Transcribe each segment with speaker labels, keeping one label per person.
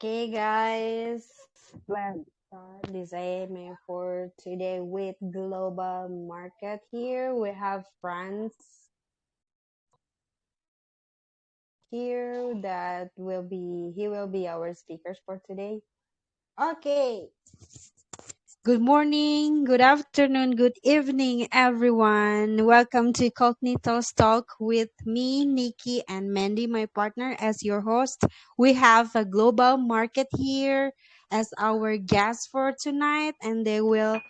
Speaker 1: Okay, guys, let's start this AMA for today with global market. Here we have France here he will be our speakers for today. Okay. Good morning, good afternoon, good evening, everyone. Welcome to Cognitos Talk with me, Nikki, and Mandy, my partner, as your host. We have a global market here as our guest for tonight, and they will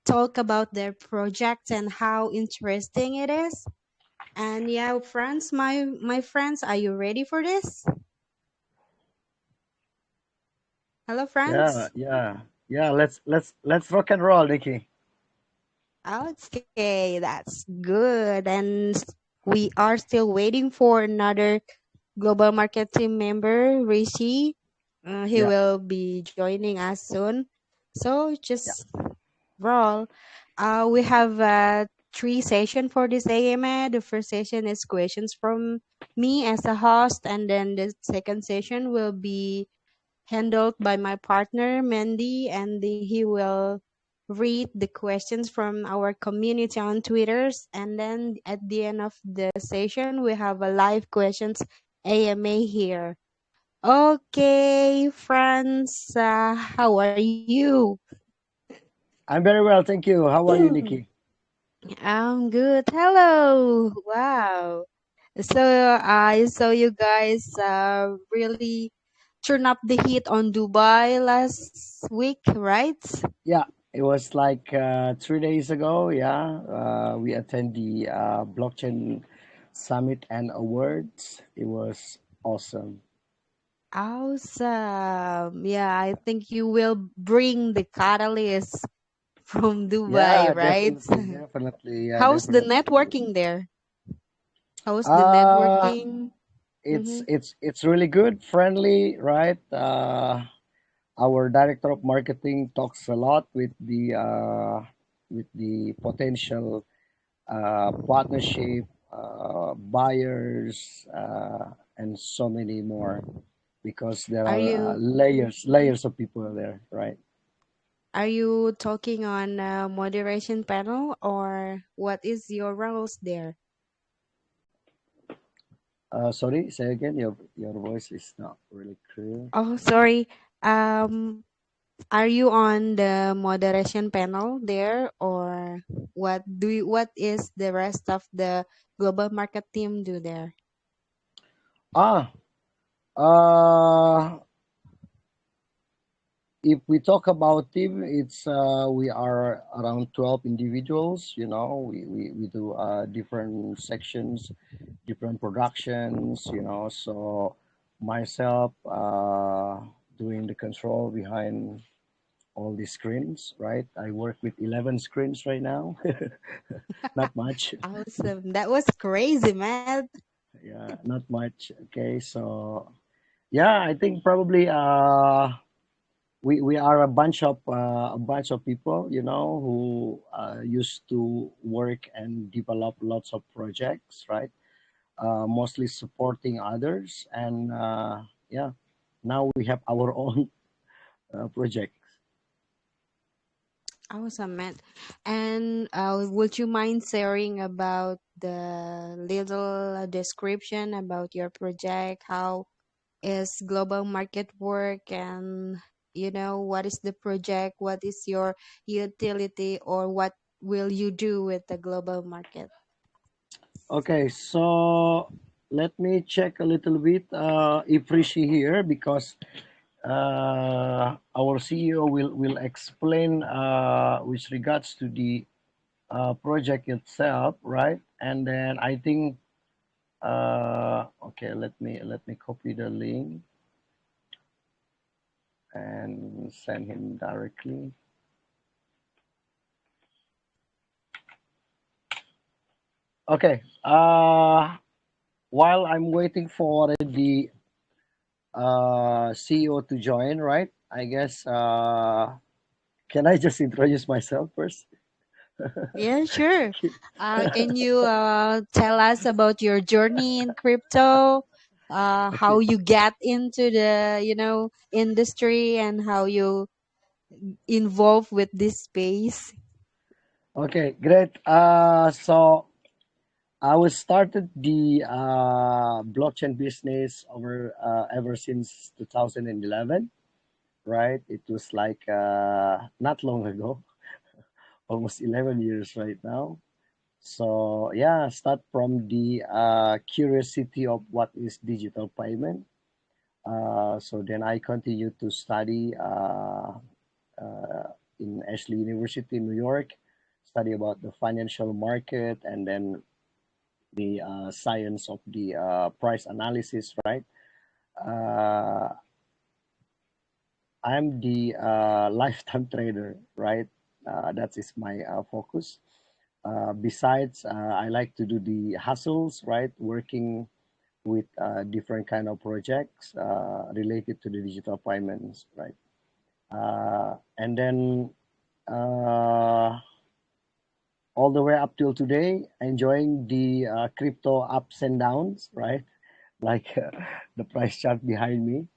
Speaker 1: talk about their project and how interesting it is. And yeah, friends, my friends, are you ready for this? Hello,
Speaker 2: Yeah,
Speaker 1: friends.
Speaker 2: yeah, yeah. Let's rock and roll, Nikki.
Speaker 1: Okay, that's good. And we are still waiting for another global marketing member, Rishi. He
Speaker 2: Yeah,
Speaker 1: will be joining us soon. So
Speaker 2: yeah.
Speaker 1: just roll. We have three sessions for this AMA. The first session is questions from me as a host, and then the second session will be handled by my partner Mandy, and he will read the questions from our community on Twitters. And then at the end of the session, we have a live questions AMA here. Okay, Franz, how are you?
Speaker 2: I'm very well, thank you. How are you, Nikki?
Speaker 1: I'm good. Hello. Wow. So I saw you guys really turn up the heat on Dubai last week, right?
Speaker 2: Yeah, it was like 3 days ago. Yeah, we attend the blockchain summit and awards. It was awesome.
Speaker 1: Awesome. Yeah, I think you will bring the catalyst from Dubai,
Speaker 2: Yeah,
Speaker 1: right?
Speaker 2: definitely, definitely, yeah,
Speaker 1: How's the
Speaker 2: definitely.
Speaker 1: networking there? How's the
Speaker 2: Uh,
Speaker 1: networking?
Speaker 2: it's
Speaker 1: Mm-hmm.
Speaker 2: it's it's really good, friendly, right? Our director of marketing talks a lot with the potential partnership, buyers, and so many more because there
Speaker 1: Are
Speaker 2: are
Speaker 1: you
Speaker 2: layers of people there, right?
Speaker 1: are you talking on moderation panel, or what is your roles there?
Speaker 2: Sorry, say again. Your voice is not really clear.
Speaker 1: Oh, sorry. Um, are you on the moderation panel there, or what is the rest of the global market team do there?
Speaker 2: Ah, uh, if we talk about team, it's we are around 12 individuals. You know, we do different sections, different productions. You know, so myself doing the control behind all the screens, right? I work with 11 screens right now. Not much.
Speaker 1: Awesome. That was crazy, man.
Speaker 2: Yeah, not much. Okay, so yeah, I think probably we are a bunch of people, you know, who used to work and develop lots of projects, right? Mostly supporting others, and yeah, now we have our own projects.
Speaker 1: Awesome, man. And would you mind sharing about the little description about your project? How is global market work, and what is the project? What is your utility, or what will you do with the global market?
Speaker 2: Okay, so let me check a little bit if Rishi here because our CEO will explain with regards to the project itself, right? And then I think okay, let me copy the link and send him directly. Okay. While I'm waiting for the CEO to join, right? I guess can I just introduce myself first?
Speaker 1: Yeah, sure. Can you tell us about your journey in crypto? how
Speaker 2: Okay.
Speaker 1: you get into the industry and how you involve with this space.
Speaker 2: Okay, great. So I was started the blockchain business over ever since 2011, right? It was like not long ago, almost 11 years right now. So yeah, start from the curiosity of what is digital payment. So then I continued to study in Ashley University, New York, study about the financial market and then the science of the price analysis, right? Uh, I'm the lifetime trader, right? That is my focus. Besides, I like to do the hustles, right? Working with different kind of projects related to the digital payments, right? And then uh, all the way up till today, enjoying the crypto ups and downs, right? Like the price chart behind me.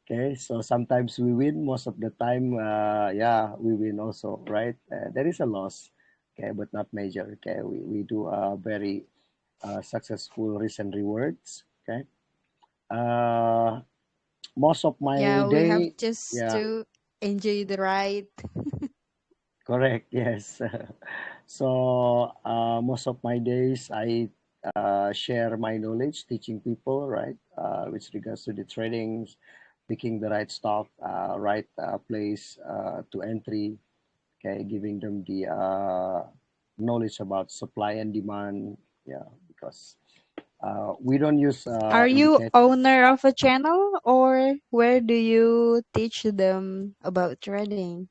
Speaker 2: Okay, so sometimes we win, most of the time, yeah, we win also, right? There is a loss, okay, but not major. Okay, we do very successful risk and rewards. Okay, uh, most of my
Speaker 1: Yeah, we have
Speaker 2: day,
Speaker 1: just
Speaker 2: yeah,
Speaker 1: to enjoy the ride.
Speaker 2: correct, yes. So most of my days, I share my knowledge, teaching people, right, with regards to the tradings, picking the right stock, right place to entry, okay, giving them the knowledge about supply and demand, yeah, because we don't use
Speaker 1: Are you
Speaker 2: indicators.
Speaker 1: owner of a channel, or where do you teach them about trading?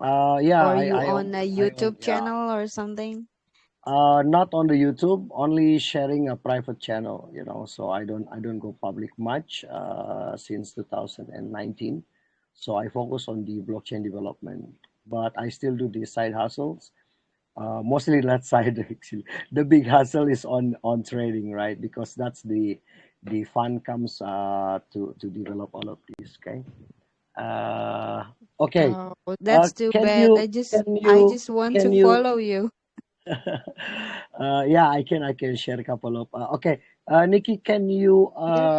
Speaker 2: Yeah,
Speaker 1: Or you own a
Speaker 2: I own,
Speaker 1: YouTube
Speaker 2: yeah.
Speaker 1: channel or something?
Speaker 2: Not on the YouTube, only sharing a private channel, so I don't go public much since 2019. So I focus on the blockchain development, but I still do the side hustles. Mostly not side actually. The big hustle is on trading, right? Because that's the fun comes to develop all of this, okay? Uh, okay.
Speaker 1: Oh, that's too
Speaker 2: Can
Speaker 1: bad.
Speaker 2: you
Speaker 1: I just want
Speaker 2: can
Speaker 1: to
Speaker 2: you
Speaker 1: follow you.
Speaker 2: Yeah, I can share a couple of. Okay, Nikki, can you
Speaker 1: Here,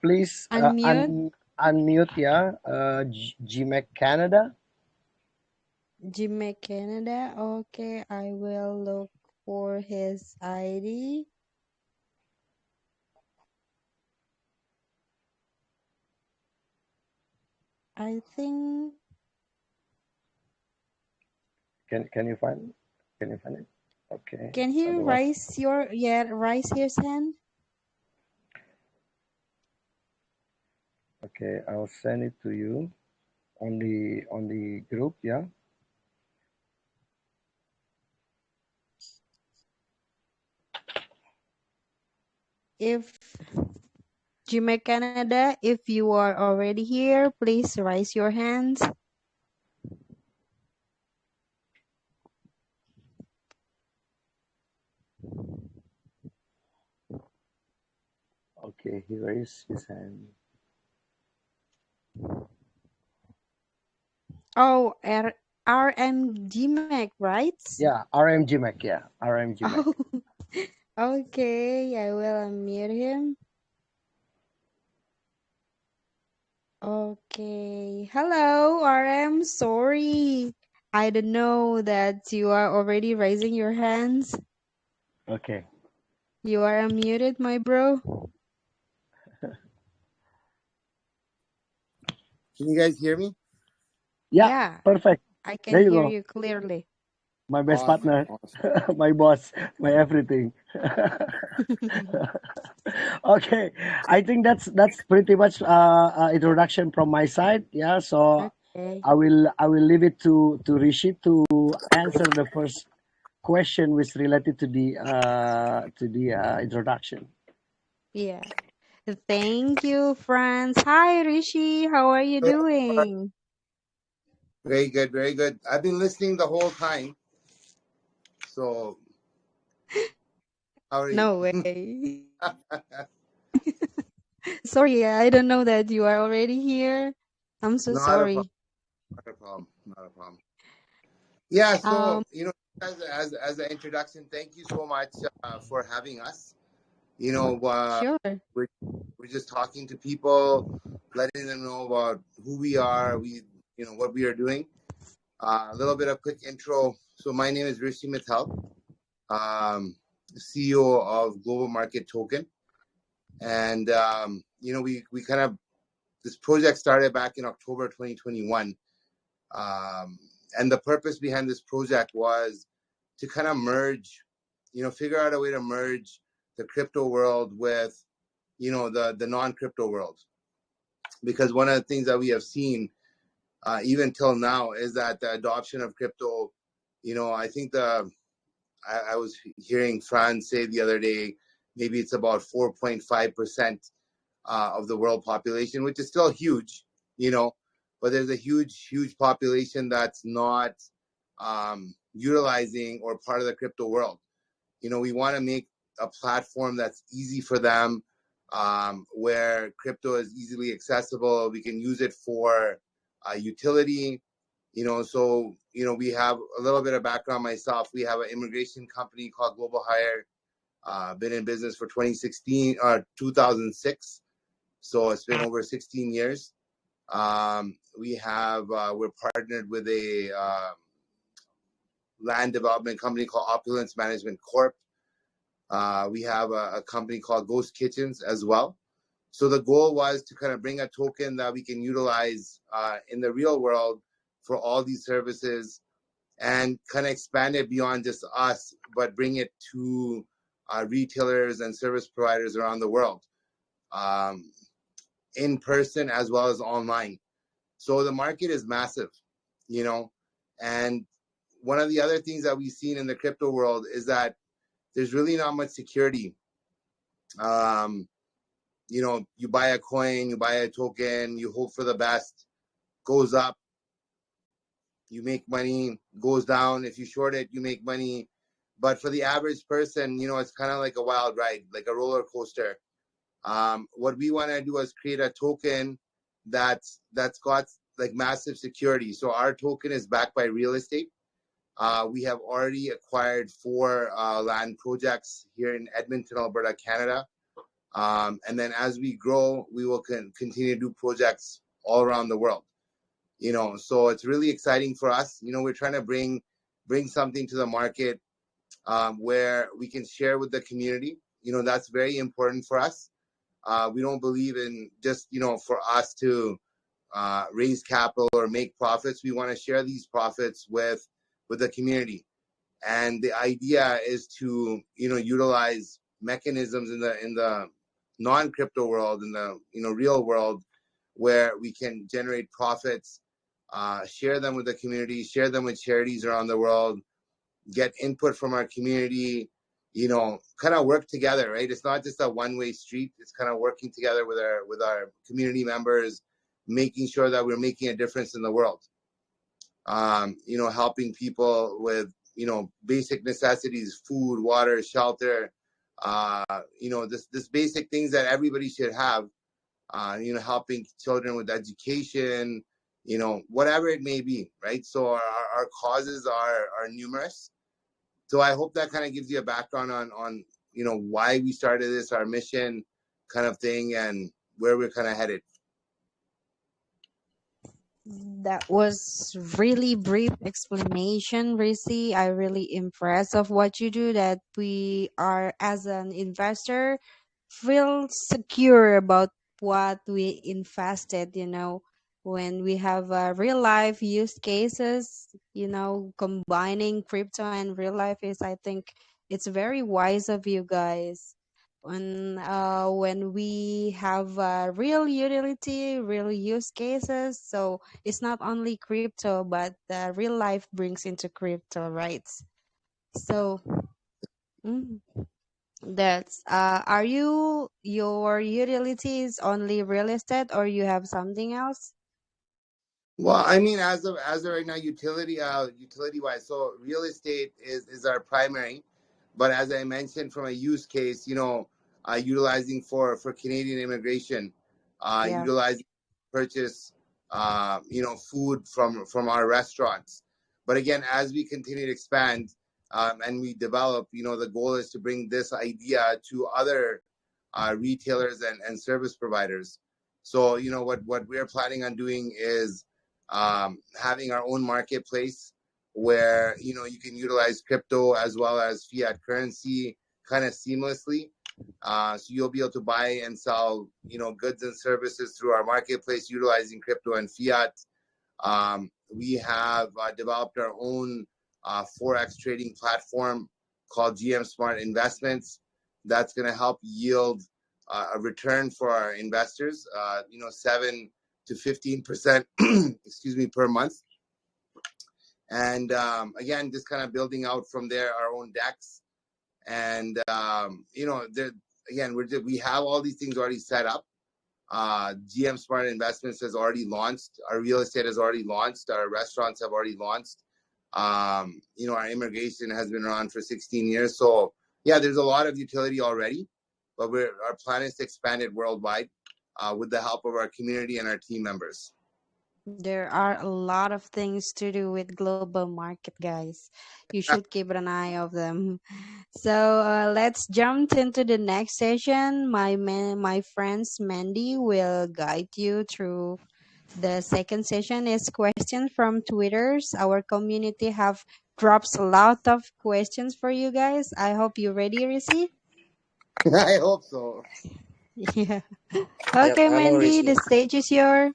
Speaker 2: please
Speaker 1: unmute.
Speaker 2: unmute? Yeah, GMEK Canada.
Speaker 1: GMEK Canada. Okay, I will look for his ID. I think.
Speaker 2: Can you find it? Can you find it? Okay.
Speaker 1: Can he
Speaker 2: Otherwise,
Speaker 1: raise his hand?
Speaker 2: okay, I'll send it to you on the group. Yeah.
Speaker 1: If GMEK Canada, if you are already here, please raise your hands.
Speaker 2: Okay, he raised his hand.
Speaker 1: Oh, RMGMEK, right?
Speaker 2: Yeah, RMGMEC. Yeah, RMGMEC.
Speaker 1: Oh, okay. I will unmute him. Okay. Hello, RM. Sorry. I don't know that you are already raising your hands.
Speaker 2: Okay.
Speaker 1: You are unmuted, my bro.
Speaker 3: Can you guys hear me?
Speaker 2: Yeah,
Speaker 1: Yeah,
Speaker 2: perfect.
Speaker 1: I can
Speaker 2: There you
Speaker 1: hear
Speaker 2: go.
Speaker 1: you clearly.
Speaker 2: My best
Speaker 3: Awesome,
Speaker 2: partner,
Speaker 3: awesome.
Speaker 2: my boss, my everything. Okay, I think that's pretty much introduction from my side. Yeah, so
Speaker 1: Okay.
Speaker 2: I will leave it to Rishi to answer the first question, which related to the introduction.
Speaker 1: Yeah. Thank you, Franz. Hi, Rishi. How are you
Speaker 3: Hello, everyone.
Speaker 1: doing?
Speaker 3: Very good, very good. I've been listening the whole time, so How are you?
Speaker 1: No way. Sorry, I don't know that you are already here. I'm so
Speaker 3: Not a problem.
Speaker 1: sorry.
Speaker 3: Not a problem. Not a problem. Yeah.
Speaker 1: Um,
Speaker 3: So as an introduction, thank you so much for having us. You know,
Speaker 1: sure.
Speaker 3: we're we're just talking to people, letting them know about who we are. What we are doing. A little bit of quick intro. So my name is Rishi Mittal, CEO of Global Market Token, and we kind of this project started back in October 2021, and the purpose behind this project was to kind of merge, figure out a way to merge the crypto world with the non-crypto world, because one of the things that we have seen even till now is that the adoption of crypto, I think I was hearing Franz say the other day, maybe it's about 4.5% of the world population, which is still huge, you know, but there's a huge population that's not utilizing or part of the crypto world. We want to make a platform that's easy for them, where crypto is easily accessible. We can use it for utility. We have a little bit of background myself. We have an immigration company called Global Hire. Been in business for 2006. So it's been over 16 years. We're partnered with a land development company called Opulence Management Corp. We have a company called Ghost Kitchens as well. So the goal was to kind of bring a token that we can utilize in the real world for all these services, and kind of expand it beyond just us, but bring it to retailers and service providers around the world, in person as well as online. So the market is massive, you know. And one of the other things that we've seen in the crypto world is that there's really not much security. Um, you buy a coin, you buy a token, you hope for the best, goes up, you make money, goes down. If you short it, you make money. But for the average person, it's kind of like a wild ride, like a roller coaster. What we want to do is create a token that's got like massive security. So our token is backed by real estate. We have already acquired 4 land projects here in Edmonton, Alberta, Canada. And then as we grow, we will continue to do projects all around the world. So it's really exciting for us. We're trying to bring something to the market, where we can share with the community. That's very important for us. We don't believe in just for us to raise capital or make profits. We want to share these profits with the community. And the idea is to utilize mechanisms in the non-crypto world, in the real world, where we can generate profits, share them with the community, share them with charities around the world, get input from our community, kind of work together, right? It's not just a one-way street. It's kind of working together with our community members, making sure that we're making a difference in the world. Helping people with basic necessities, food, water, shelter, this basic things that everybody should have. Helping children with education, whatever it may be, right? So our causes are numerous. So I hope that kind of gives you a background on why we started this, our mission kind of thing, and where we're kind of headed.
Speaker 1: that was really brief explanation, Risi. I really impressed of what you do. That we are as an investor feel secure about what we invested. When we have real life use cases. Combining crypto and real life is, I think, it's very wise of you guys. When we have real utility, real use cases, so it's not only crypto, but real life brings into crypto, right? So mm, that's are your utilities only real estate, or you have something else?
Speaker 3: Well, I mean, as of right now, utility wise, so real estate is our primary. But as I mentioned, from a use case, utilizing for Canadian immigration,
Speaker 1: Yeah.
Speaker 3: utilizing purchase, food from our restaurants. But again, as we continue to expand and we develop, the goal is to bring this idea to other retailers and service providers. So, what we're planning on doing is having our own marketplace where you can utilize crypto as well as fiat currency kind of seamlessly. So you'll be able to buy and sell goods and services through our marketplace utilizing crypto and fiat. We have developed our own forex trading platform called GM Smart Investments. That's going to help yield a return for our investors, 7 to 15%, excuse me, per month. And again, just kind of building out from there our own decks. And again, we have all these things already set up. GM Smart Investments has already launched. Our real estate has already launched. Our restaurants have already launched. Our immigration has been around for 16 years. So yeah, there's a lot of utility already, but our plan is to expand it worldwide with the help of our community and our team members.
Speaker 1: There are a lot of things to do with global market, guys. You should keep an eye of them. So let's jump into the next session. My friends Mandy will guide you through the second session. Is questions from Twitters. Our community have drops a lot of questions for you guys. I hope you're ready, Risi.
Speaker 3: I hope so.
Speaker 1: Yeah.
Speaker 4: Yep.
Speaker 1: Okay,
Speaker 4: Hello,
Speaker 1: Mandy,
Speaker 4: Rishi.
Speaker 1: the stage is yours.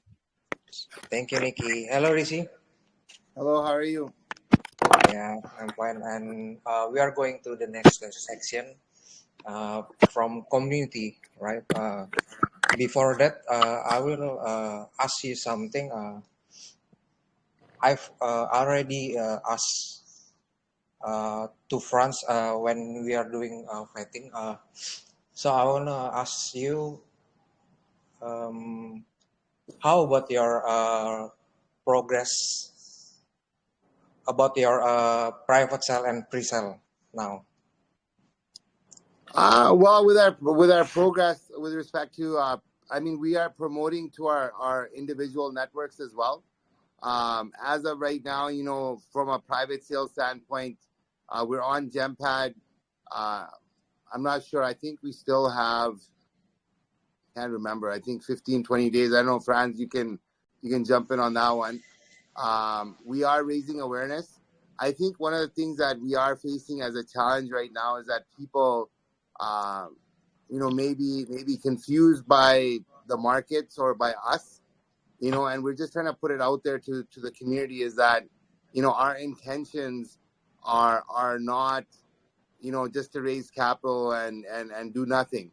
Speaker 4: Thank you, Nikki. Hello, Rishi.
Speaker 3: Hello, how are you?
Speaker 4: Yeah, I'm fine. And we are going to the next section from community, right? Before that, I will ask you something. I've already asked to France when we are doing fighting. So I wanna ask you, um, how about your progress about your private sale and pre-sale now?
Speaker 3: Well, with our progress with respect to, we are promoting to our individual networks as well. As of right now, from a private sales standpoint, we're on Gempad. Uh, I'm not sure. I think we still have, can't remember. I think 15, 20 days. I don't know, Franz, you can jump in on that one. We are raising awareness. I think one of the things that we are facing as a challenge right now is that people, uh, maybe confused by the markets or by us, and we're just trying to put it out there to the community is that, our intentions are not, just to raise capital and do nothing.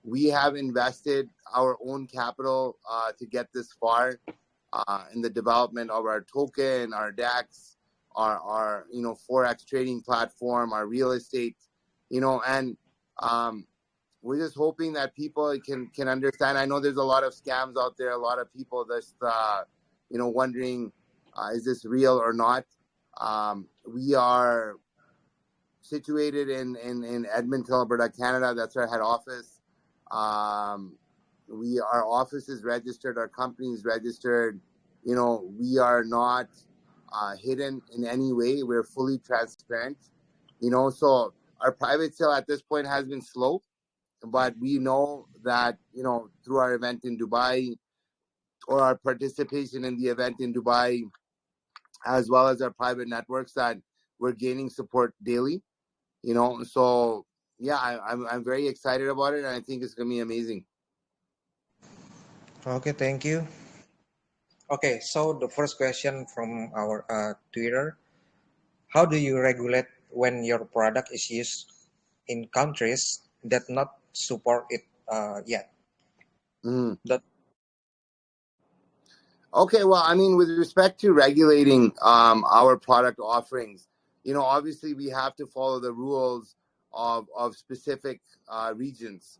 Speaker 3: We have invested our own capital to get this far in the development of our token, our DEX, our forex trading platform, our real estate, and we're just hoping that people can understand. I know there's a lot of scams out there, a lot of people just wondering, is this real or not? We are situated in Edmonton, Alberta, Canada. That's our head office. Um, our office is registered, our company is registered. We are not hidden in any way. We're fully transparent. So our private sale at this point has been slow, but we know that through our event in Dubai or our participation in the event in Dubai, as well as our private networks, that we're gaining support daily. So yeah, I'm very excited about it, and I think it's gonna be amazing.
Speaker 4: Okay, thank you. Okay, so the first question from our Twitter: how do you regulate when your product is used in countries that not support it yet?
Speaker 3: Mhm.
Speaker 4: That
Speaker 3: Okay, well, with respect to regulating our product offerings, obviously we have to follow the rules of specific regions,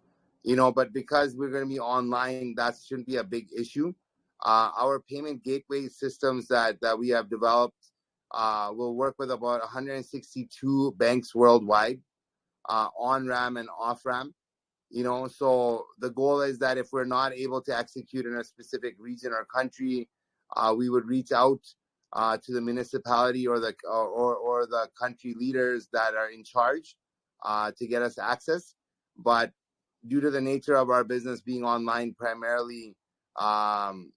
Speaker 3: but because we're going to be online, that shouldn't be a big issue. Our payment gateway systems that we have developed We'll work with about 162 banks worldwide, on RAM and off RAM. So the goal is that if we're not able to execute in a specific region or country, we would reach out to the municipality or the country leaders that are in charge to get us access. But due to the nature of our business being online primarily, um,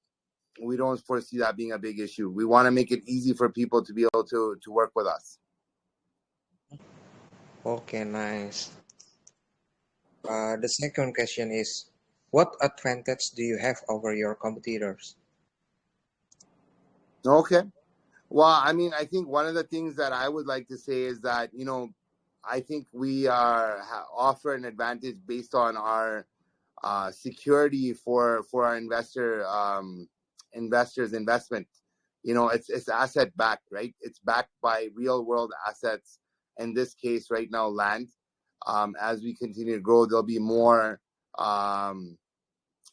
Speaker 3: we don't foresee that being a big issue. We want to make it easy for people to be able to work with us.
Speaker 4: Okay, nice. The second question is, what advantage do you have over your competitors?
Speaker 3: Okay. Well, I mean, I think one of the things that I would like to say is that, I think we offer an advantage based on our security for our investors investment. It's asset backed, right? It's backed by real world assets. In this case, right now, land. As we continue to grow, there'll be um,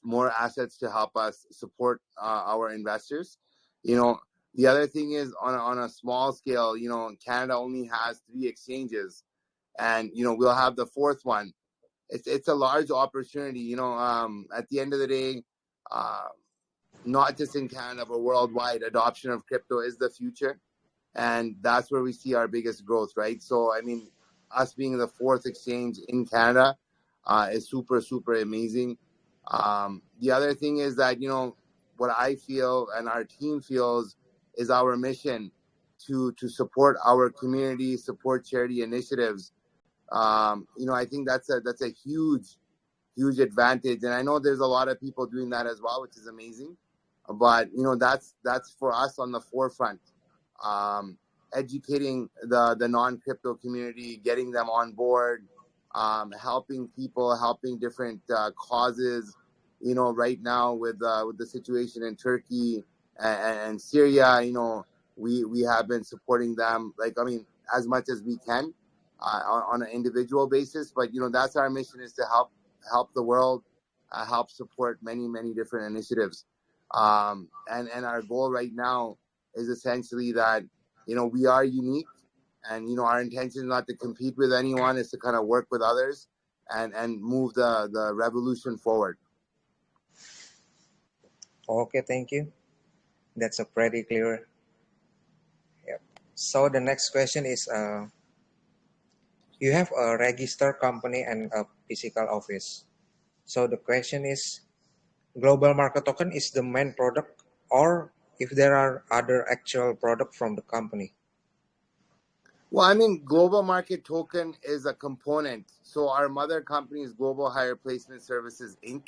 Speaker 3: more assets to help us support our investors. You know, the other thing is on a small scale. Canada only has 3 exchanges, and we'll have the fourth one. It's a large opportunity. At the end of the day, uh, not just in Canada but worldwide, adoption of crypto is the future, and that's where we see our biggest growth, right? So, I mean, us being the fourth exchange in Canada is super, super amazing. The other thing is that, what I feel and our team feels is our mission to support our community, support charity initiatives. I think that's a huge advantage, and I know there's a lot of people doing that as well, which is amazing. But that's for us on the forefront, um, educating the non crypto community, getting them on board, helping people, helping different causes. Right now with the situation in Turkey and Syria, we have been supporting them. Like, I mean, as much as we can on an individual basis. But that's our mission, is to help the world, help support many different initiatives. And our goal right now is essentially that we are unique, and our intention is not to compete with anyone, is to kind of work with others and move the revolution forward.
Speaker 4: Okay, thank you. That's a pretty clear. Yep. So the next question is, you have a registered company and a physical office. So the question is, global market token is the main product, or if there are other actual product from the company?
Speaker 3: Well, I mean, Global Market Token is a component. So our mother company is Global Hire Placement Services Inc.,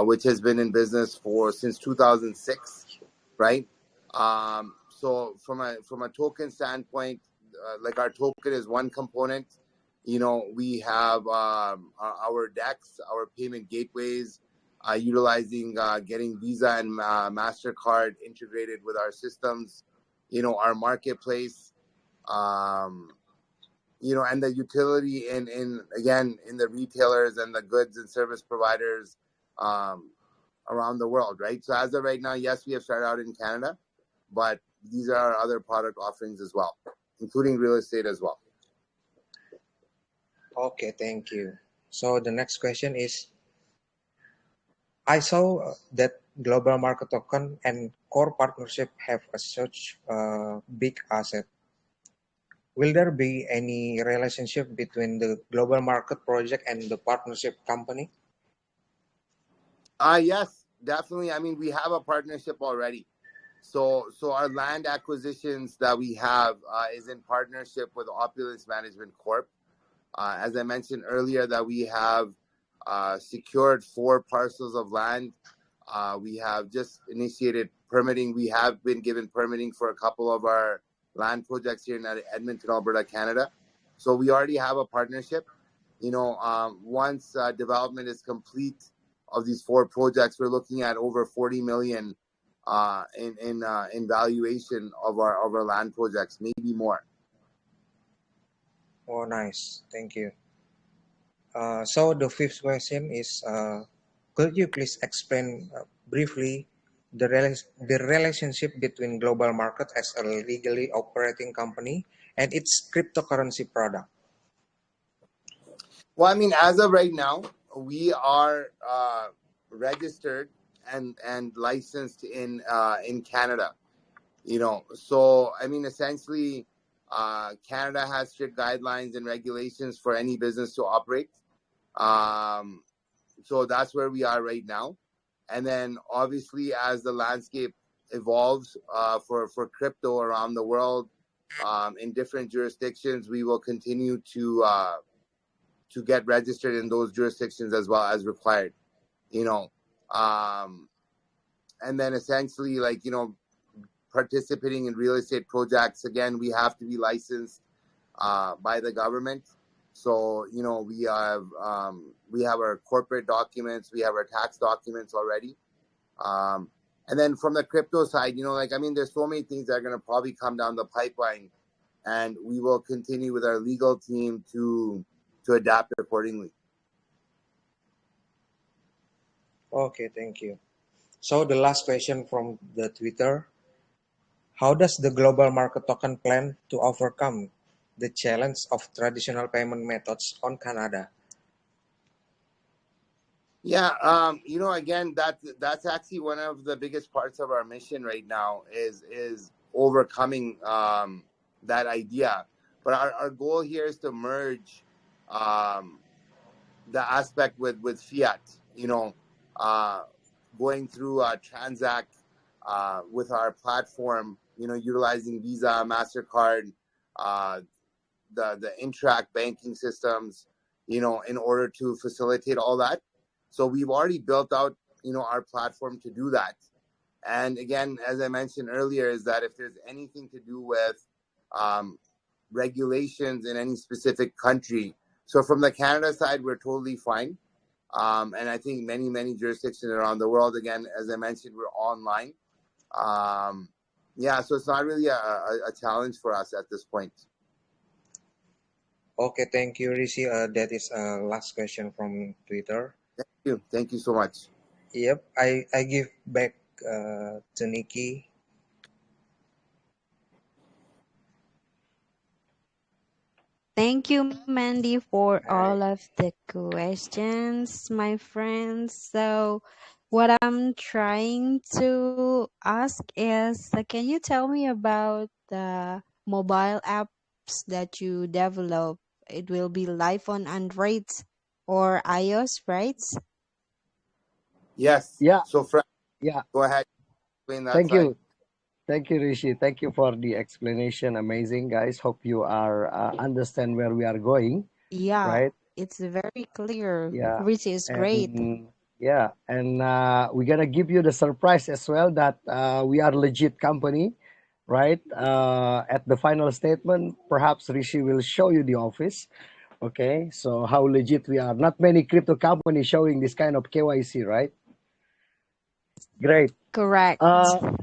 Speaker 3: which has been in business for since 2006, right? So from a token standpoint, like, our token is one component. We have our DEX, our payment gateways, utilizing getting Visa and Mastercard integrated with our systems. Our marketplace, um, and the utility in again in the retailers and the goods and service providers um, around the world, right? So as of right now, yes, we have started out in Canada, but these are our other product offerings as well, including real estate as well.
Speaker 4: Okay, thank you. So the next question is, I saw that global market token and core partnership have a such big asset. Will there be any relationship between the global market project and the partnership company?
Speaker 3: Yes, definitely. I mean, we have a partnership already. So our land acquisitions that we have is in partnership with Opulence Management Corp. As I mentioned earlier, that we have secured 4 parcels of land. We have just initiated permitting. We have been given permitting for a couple of our land projects here in Edmonton, Alberta, Canada. So we already have a partnership. Once development is complete of these 4 projects, we're looking at over 40 million in valuation of our land projects, maybe more.
Speaker 4: Oh, nice. Thank you. So the fifth question is, could you please explain briefly the relationship between global market as a legally operating company and its cryptocurrency product?
Speaker 3: Well, I mean, as of right now, we are registered and licensed in Canada. So I mean, essentially, Canada has strict guidelines and regulations for any business to operate. Um, so that's where we are right now. And then obviously, as the landscape evolves for crypto around the world, in different jurisdictions, we will continue to get registered in those jurisdictions as well as required. You know, um, and then essentially, like, participating in real estate projects, again, we have to be licensed by the government. So we have our corporate documents, we have our tax documents already. And then from the crypto side, like, I mean, there's so many things that are going to probably come down the pipeline, and we will continue with our legal team to adapt accordingly.
Speaker 4: Okay, thank you. So the last question from the Twitter: how does the global market token plan to overcome the challenge of traditional payment methods on Canada?
Speaker 3: Yeah, again, that's actually one of the biggest parts of our mission right now is overcoming that idea. But our goal here is to merge um, the aspect with fiat. Uh, Going through Transact with our platform. Utilizing Visa, Mastercard, uh, the Interact banking systems. In order to facilitate all that. So we've already built out, our platform to do that. And again, as I mentioned earlier, is that if there's anything to do with um, regulations in any specific country, so from the Canada side, we're totally fine. And I think many jurisdictions around the world, again, as I mentioned, we're online. Um, yeah, so it's not really a challenge for us at this point.
Speaker 4: Okay, thank you, Rishi. That is last question from Twitter.
Speaker 3: Thank you so much.
Speaker 4: Yep, I give back to Nikki.
Speaker 1: Thank you, Mandy, for
Speaker 4: All
Speaker 1: all
Speaker 4: right.
Speaker 1: of the questions, my friends. So, what I'm trying to ask is, can you tell me about the mobile apps that you develop? It will be live on Android or iOS, right?
Speaker 3: Yes.
Speaker 2: Yeah,
Speaker 3: So, Frank,
Speaker 2: yeah.
Speaker 3: go ahead, explain that
Speaker 2: Thank
Speaker 3: side.
Speaker 2: you. Thank you, Rishi. Thank you for the explanation. Amazing, guys. Hope you are understand where we are going,
Speaker 1: Yeah,
Speaker 2: right?
Speaker 1: it's very clear,
Speaker 2: Yeah,
Speaker 1: which is great.
Speaker 2: and yeah, and we're gonna give you the surprise as well that we are legit company, right? At the final statement, perhaps Rishi will show you the office. Okay, so how legit we are. Not many crypto companies showing this kind of KYC, right? Great.
Speaker 1: Correct.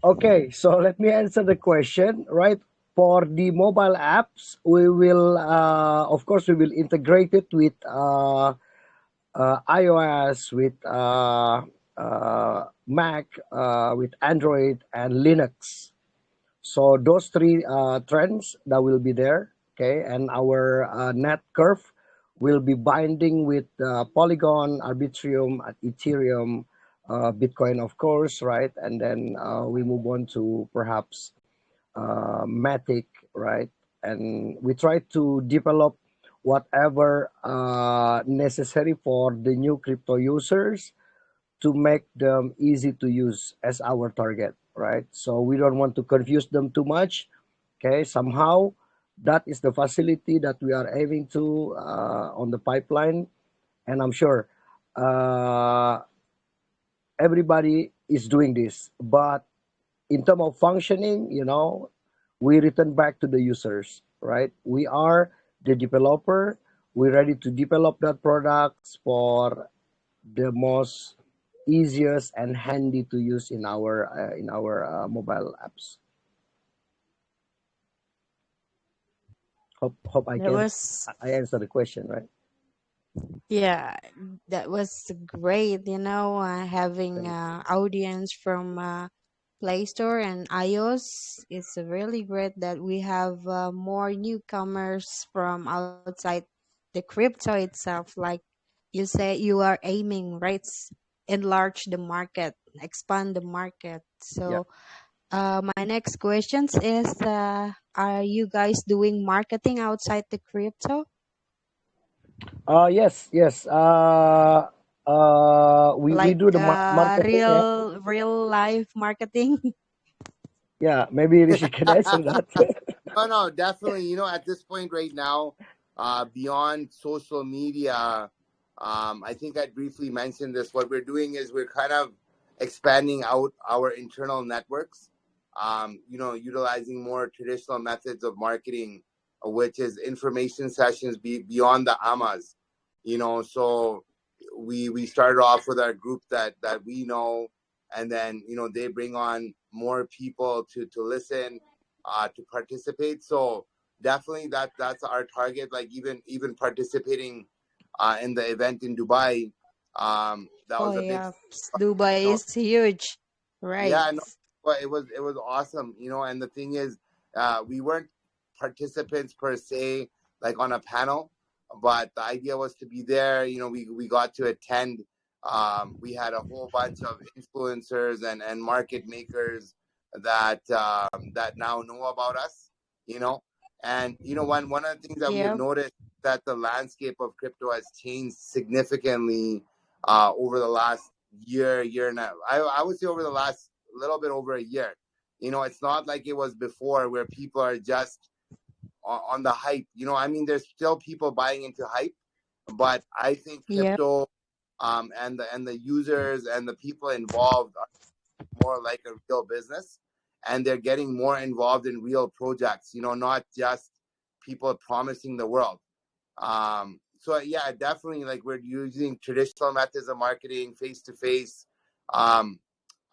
Speaker 2: Okay, so let me answer the question, right? For the mobile apps, we will, of course, we will integrate it with iOS, with Mac, with Android, and Linux. So those three trends that will be there, okay, and our net curve will be binding with Polygon, Arbitrum, Ethereum, Bitcoin, of course, right? And then we move on to perhaps Matic, right? And we try to develop whatever necessary for the new crypto users to make them easy to use as our target, right? So we don't want to confuse them too much. Okay, somehow that is the facility that we are aiming to on the pipeline, and I'm sure uh, everybody is doing this. But in terms of functioning, we return back to the users, right? We are the developer. We're ready to develop that products for the most easiest and handy to use in our mobile apps. Hope
Speaker 1: That was
Speaker 2: I answer the question, right?
Speaker 1: Yeah, that was great, having
Speaker 2: Thank
Speaker 1: audience from Play Store and iOS. It's really great that we have more newcomers from outside the crypto itself. Like you say, you are aiming, right? Enlarge the market, expand the market.
Speaker 2: Yeah.
Speaker 1: So, my next questions is, are you guys doing marketing outside the crypto?
Speaker 2: Yes, yes. We
Speaker 1: Like
Speaker 2: do the marketing. Yeah,
Speaker 1: real life marketing?
Speaker 2: yeah. Maybe Rishi can answer that.
Speaker 3: No, no, definitely. At this point right now, beyond social media, I think I briefly mentioned this. What we're doing is we're kind of expanding out our internal networks, utilizing more traditional methods of marketing, which is information sessions beyond the AMAs. So we started off with our group that we know, and then, they bring on more people to listen, to participate. So definitely that's our target. Like even participating in the event in Dubai, that
Speaker 1: Oh
Speaker 3: was a big,
Speaker 1: yeah, Dubai
Speaker 3: you
Speaker 1: is huge, right?
Speaker 3: yeah, no, but it was awesome, and the thing is, we weren't participants per se, like on a panel, but the idea was to be there. We got to attend. We had a whole bunch of influencers and market makers that now know about us, you know, and one of the things that we have
Speaker 1: Yep.
Speaker 3: noticed that the landscape of crypto has changed significantly over the last year and I would say over the last little bit over a year. It's not like it was before where people are just on the hype. I mean, there's still people buying into hype, but I think
Speaker 1: Yep.
Speaker 3: crypto, and the users and the people involved are more like a real business, and they're getting more involved in real projects. Not just people promising the world. So yeah, definitely, like, we're using traditional methods of marketing, face to face.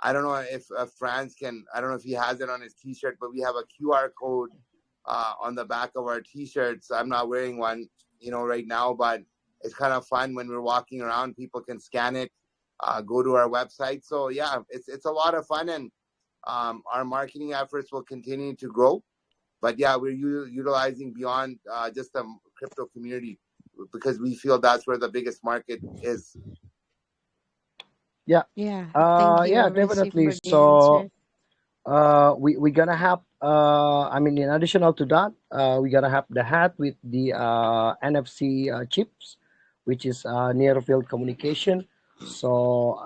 Speaker 3: I don't know if Franz can. I don't know if he has it on his T-shirt, but we have a QR code on the back of our T-shirts. I'm not wearing one, right now, but it's kind of fun when we're walking around. People can scan it, go to our website. So yeah, it's a lot of fun, and our marketing efforts will continue to grow. But yeah, we're utilizing beyond just the crypto community because we feel that's where the biggest market is.
Speaker 2: Yeah.
Speaker 1: Yeah. Thank you,
Speaker 2: Yeah,
Speaker 1: Rishi,
Speaker 2: definitely.
Speaker 1: for the answer.
Speaker 2: So we're gonna have, I mean, in additional to that, we're gonna have the hat with the NFC chips, which is near field communication. So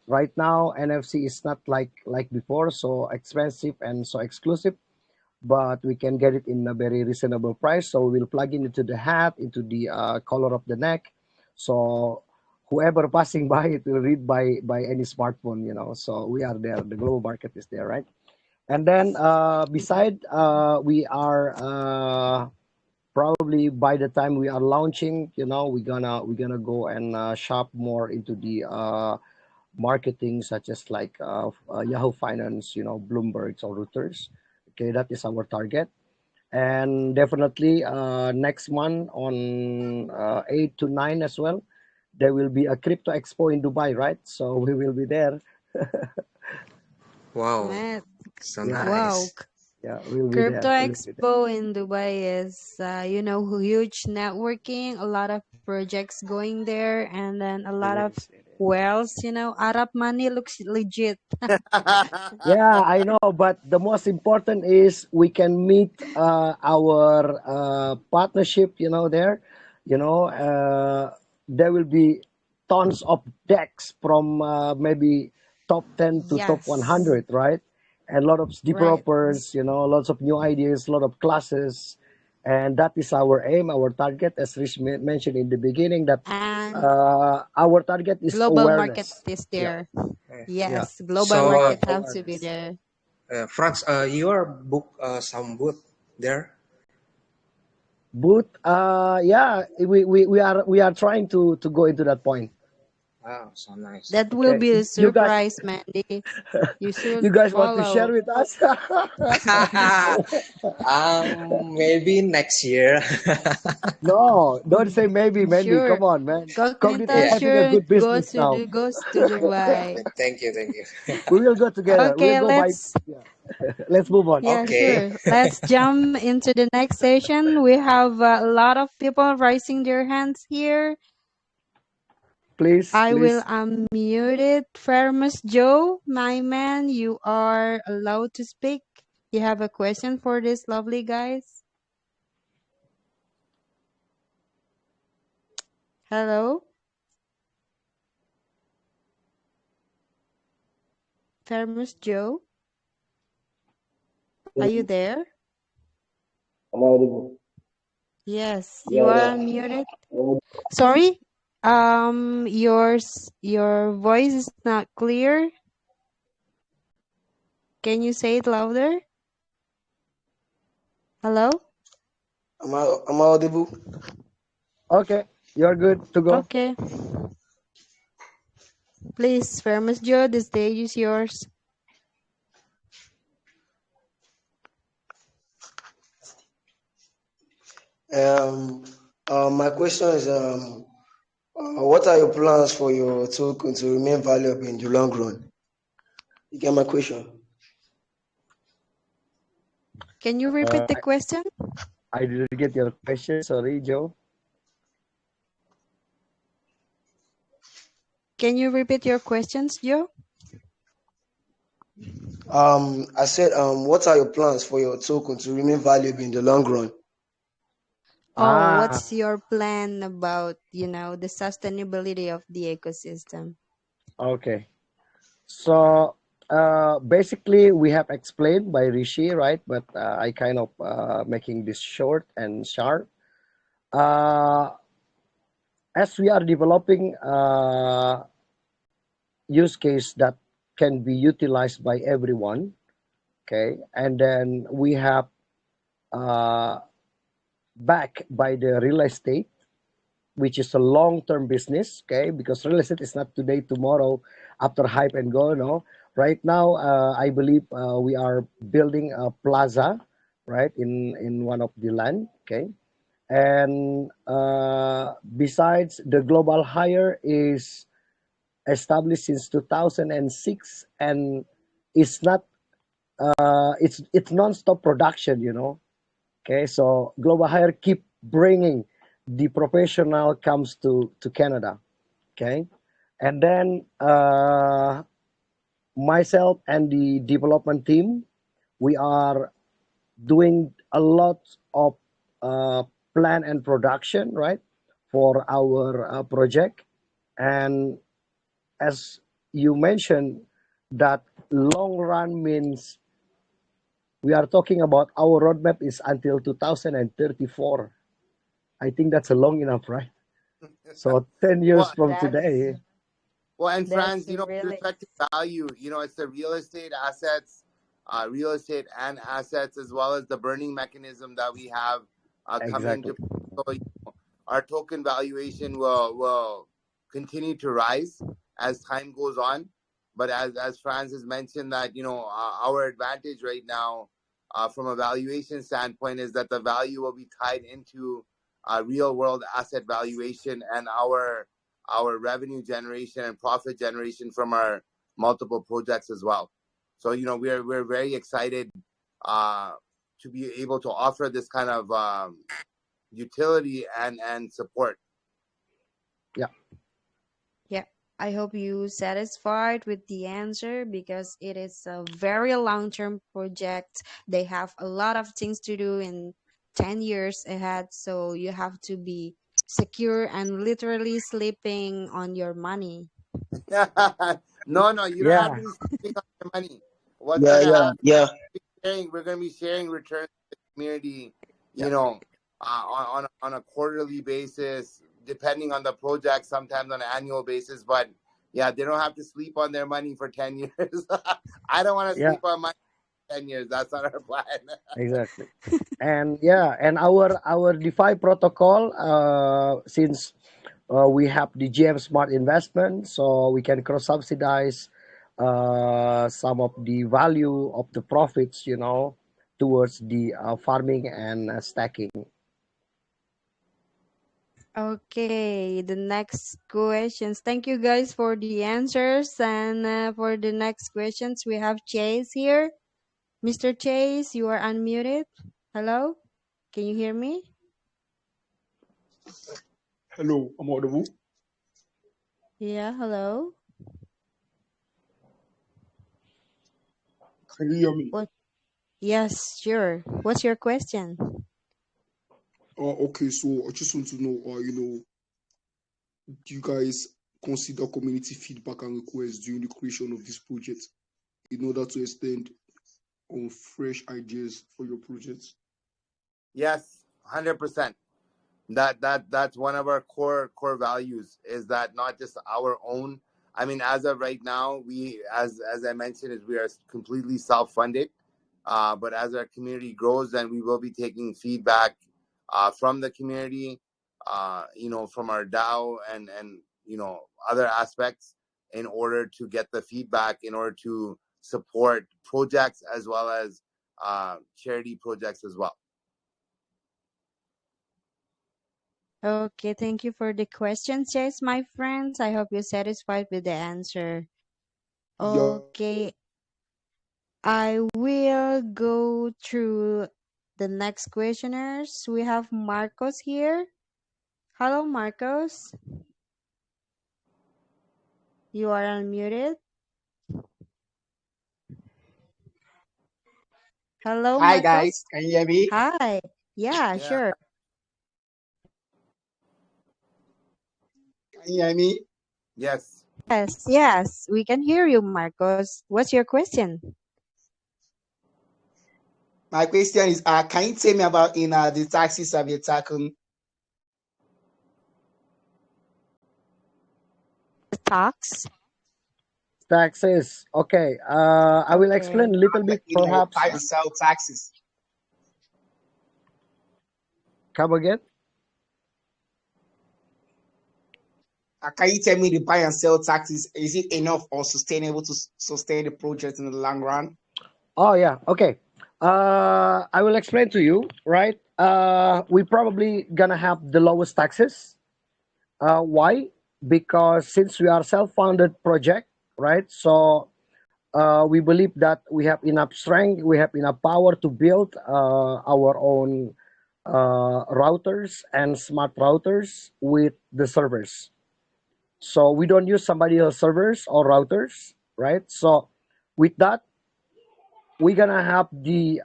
Speaker 2: right now NFC is not like before, so expensive and so exclusive, but we can get it in a very reasonable price. So we'll plug in into the hat, into the collar of the neck. So whoever passing by, it will read by any smartphone, So we are there. The global market is there, right? And then beside, we are probably by the time we are launching, we're gonna go and shop more into the marketing, such as like Yahoo Finance, Bloomberg's or Reuters. Okay, that is our target. And definitely next month on 8 to 9 as well, there will be a crypto expo in Dubai, right? So we will be there.
Speaker 4: Wow,
Speaker 1: Man,
Speaker 4: so
Speaker 2: Yeah,
Speaker 1: wow.
Speaker 4: nice.
Speaker 2: yeah, we'll be
Speaker 1: Crypto
Speaker 2: there. We'll be there.
Speaker 1: Expo in Dubai is, huge networking, a lot of projects going there, and then a
Speaker 2: It
Speaker 1: lot of
Speaker 2: is. It is.
Speaker 1: wells, Arab money looks legit.
Speaker 2: Yeah, I know, but the most important is we can meet our partnership, there. There will be tons of decks from maybe top 10 to top
Speaker 1: Yes,
Speaker 2: 100, right? And a lot of
Speaker 1: right.
Speaker 2: developers, lots of new ideas, a lot of classes. And that is our aim, our target, as Rich mentioned in the beginning, that
Speaker 1: And
Speaker 2: our target is
Speaker 1: global market
Speaker 2: awareness.
Speaker 1: is
Speaker 2: Yeah,
Speaker 1: there.
Speaker 4: Yeah.
Speaker 2: yeah.
Speaker 1: Yes, global
Speaker 4: So,
Speaker 2: Our
Speaker 1: market has to be
Speaker 2: awareness.
Speaker 1: there.
Speaker 4: Franz, you are book some booth there.
Speaker 2: But yeah, we are trying to go into that point.
Speaker 4: Wow, so nice.
Speaker 1: That will
Speaker 2: Okay,
Speaker 1: be a
Speaker 2: you guys,
Speaker 1: surprise, Mandy. You should
Speaker 2: you guys want to share
Speaker 1: follow.
Speaker 2: with us?
Speaker 4: Maybe next year.
Speaker 2: No, don't say maybe, Mandy.
Speaker 1: Sure.
Speaker 2: Come on, man. Cognitos
Speaker 1: Cognita
Speaker 4: Yeah.
Speaker 2: having a
Speaker 1: sure
Speaker 2: good business now.
Speaker 1: goes to Dubai.
Speaker 4: Thank you. Thank you.
Speaker 2: We will go together. We'll
Speaker 1: Okay,
Speaker 2: go by. Yeah. Let's move on.
Speaker 1: yeah,
Speaker 4: Okay.
Speaker 1: sure. Let's jump into the next session. We have a lot of people raising their hands here.
Speaker 2: Please,
Speaker 1: I will
Speaker 2: please.
Speaker 1: unmute it. Famous Joe, my man, you are allowed to speak. You have a question for these lovely guys? Hello, Famous Joe, are you there?
Speaker 5: Am I audible?
Speaker 1: Yes, you
Speaker 5: Yeah,
Speaker 1: are
Speaker 5: yeah.
Speaker 1: unmuted. Sorry, your voice is not clear. Can you say it louder? Hello?
Speaker 5: Am I audible?
Speaker 2: Okay, you're good to go.
Speaker 1: Okay. Please, Famous Joe, the stage is yours.
Speaker 5: Um, my question is, what are your plans for your token to remain valuable in the long run? You get my question?
Speaker 1: Can you repeat
Speaker 2: Uh,
Speaker 1: the question?
Speaker 2: I didn't get your question. Sorry, Joe.
Speaker 1: Can you repeat your questions, Joe?
Speaker 5: I said, what are your plans for your token to remain valuable in the long run?
Speaker 1: Oh,
Speaker 2: Ah,
Speaker 1: what's your plan about, the sustainability of the ecosystem?
Speaker 2: okay. So basically, we have explained by Rishi, right? But I kind of making this short and sharp. Uh, as we are developing use case that can be utilized by everyone, okay, and then we have uh, back by the real estate, which is a long-term business, okay, because real estate is not today, tomorrow, after hype and go, no. Right now, I believe we are building a plaza, right, in one of the land, okay, and besides the global hire is established since 2006 and it's not it's non-stop production, okay, so global hire keep bringing the professional comes to Canada, okay, and then myself and the development team, we are doing a lot of uh, plan and production, right, for our project. And as you mentioned, that long run means we are talking about our roadmap is until 2034. I think that's a long enough, right? So 10 years
Speaker 3: Well,
Speaker 2: from
Speaker 1: That's
Speaker 2: today.
Speaker 3: well, and
Speaker 1: that's
Speaker 3: Franz, with
Speaker 1: really
Speaker 3: respect to value, it's the real estate assets, real estate and assets, as well as the burning mechanism that we have coming
Speaker 2: Exactly.
Speaker 3: into. So, our token valuation will continue to rise as time goes on. But as Franz has mentioned, that our advantage right now, from a valuation standpoint, is that the value will be tied into real world asset valuation and our revenue generation and profit generation from our multiple projects as well. So we're very excited uh, to be able to offer this kind of utility and support.
Speaker 2: Yeah.
Speaker 1: Yeah, I hope you satisfied with the answer because it is a very long-term project. They have a lot of things to do in 10 years ahead, so you have to be secure and literally sleeping on your money.
Speaker 3: No, you don't have
Speaker 2: Yeah.
Speaker 3: to be sleeping on your money. What's
Speaker 5: Yeah,
Speaker 3: gonna
Speaker 5: yeah,
Speaker 3: happen?
Speaker 5: yeah.
Speaker 3: We're gonna be sharing returns to the community.
Speaker 2: Yeah.
Speaker 3: On a quarterly basis, depending on the project, sometimes on an annual basis. But yeah, they don't have to sleep on their money for 10 years. I don't want to
Speaker 2: Yeah.
Speaker 3: sleep on my 10 years. That's not our plan.
Speaker 2: Exactly. And yeah, and our DeFi protocol, since We have the GM Smart Investment, so we can cross subsidize some of the value of the profits, towards the farming and stacking.
Speaker 1: Okay, the next questions. Thank you guys for the answers. And for the next questions, we have Chase here. Mr. Chase, you are unmuted. Hello? Can you hear me?
Speaker 6: Hello, I'm audible.
Speaker 1: Yeah, hello.
Speaker 6: Can you hear me?
Speaker 1: What? Yes, sure. What's your question?
Speaker 6: Okay, so I just want to know, do you guys consider community feedback and requests during the creation of this project in order to extend on fresh ideas for your projects?
Speaker 3: Yes, 100%. That's one of our core values, is that not just our own. I mean, as of right now, we, as I mentioned, is we are completely self-funded. But as our community grows, then we will be taking feedback from the community, from our DAO and other aspects, in order to get the feedback, in order to support projects as well as charity projects as well.
Speaker 1: Okay, thank you for the question, Chase, my friends. I hope you're satisfied with the answer.
Speaker 6: Yeah,
Speaker 1: Okay, I will go through the next questioners. We have Marcos here. Hello, Marcos. You are unmuted. Hello,
Speaker 7: Hi guys,
Speaker 1: Marcos.
Speaker 7: can you hear me?
Speaker 1: Hi. Yeah,
Speaker 3: Yeah.
Speaker 1: sure.
Speaker 7: Can you hear me?
Speaker 3: Yes.
Speaker 1: Yes, we can hear you, Marcos. What's your question?
Speaker 7: My question is, can you tell me about the taxes have you taken?
Speaker 1: The tax?
Speaker 2: Taxes. Okay. I will explain
Speaker 1: Okay.
Speaker 2: a little bit,
Speaker 7: Buy
Speaker 2: perhaps.
Speaker 7: and sell taxes.
Speaker 2: Come again.
Speaker 7: Can you tell me the buy and sell taxes? Is it enough or sustainable to sustain the project in the long run?
Speaker 2: Oh yeah. Okay. I will explain to you. Right. We probably gonna have the lowest taxes. Why? Because since we are self-funded project, right? So we believe that we have enough strength, we have enough power to build our own routers and smart routers with the servers. So we don't use somebody else's servers or routers, right? So with that, we're gonna have the